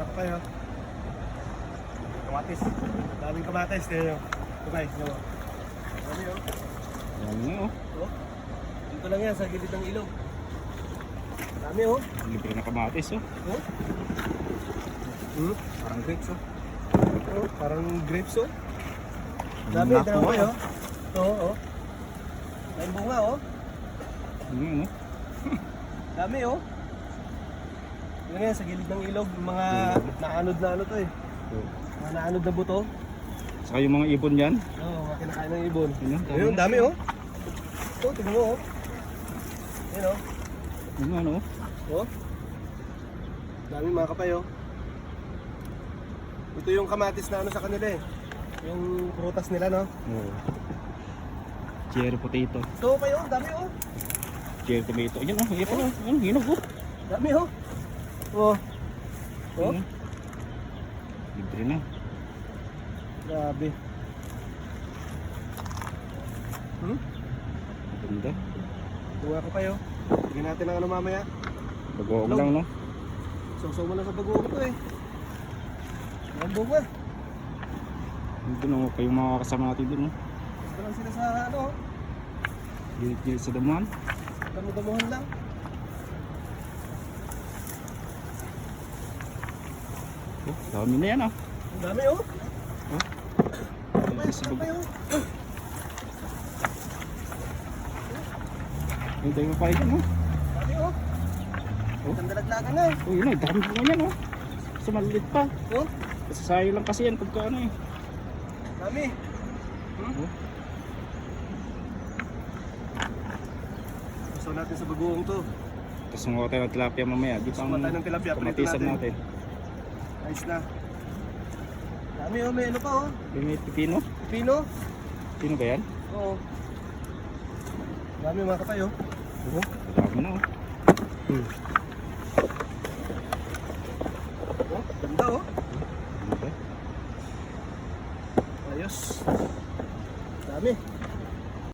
mga kapayo. Kamatis. Daming kamatis. Tignan nyo. Ito guys, no? Dami oh. Yan nga oh. Oh. Dito lang yan sa gilid ng ilog. Dami oh. Libre na kamatis oh. Oh. Parang grapes oh. Oh, parang grapes oh. Dami, Naku, dami ah. oh. Oo, oh. May bunga oh. Oh. Dami oh. Yun yan, sa gilid ng ilog, yung mga naanod na ano to eh. Mga naanod na buto. Saka yung mga ibon yan. Oo, mga kinakain ng ibon. Yun, dami. Ayun, dami oh. Ito, tignan mo oh. Yan oh. Yung ano oh. Oh. Dami mga kapayo. Ito yung kamatis na ano sa kanila eh. Yung prutas nila no. Oh. Cherry potato. Ito kayo, dami oh. Cherry tomato. Ayan oh. Ayan oh. Ayan, hinog oh. Dami oh. Oh. Oh. Ayan. Libre na. Grabe. Ganda. Ito mga kapayo. Tignan natin ang ano mamaya. Bagoong lang no. Sausaw mo lang sa bagoong to eh. Lambog ba? Doon oh. Kayong mga kasama natin doon oh. Ito lang sila sa ano oh. Gilit-gilit sa damuhan. Damo-damuhan lang. Oh, dami na yan ah. Ang dami oh. Oh. Kapay, Sa bago. kapay oh. Ay, dahil pa yan oh. Dami oh. Oh. Ang dalaglagan na eh. Oh, yun ay, dami po yan oh. Sa maliit pa. Oh. Kasasayo lang kasi yan pagka ano eh. Dami. Oh. Sausaw natin sa bagoong to. Tapos mga tayo ng tilapia mamaya. Di pang Sumat tayo ng tilapia, prito kamatisan natin. natin. Ayos na. Dami oh, may ano pa oh. May pipino. Pino. Pino ba yan? Oo. Dami mga kapayo. Oo. Dami na oh.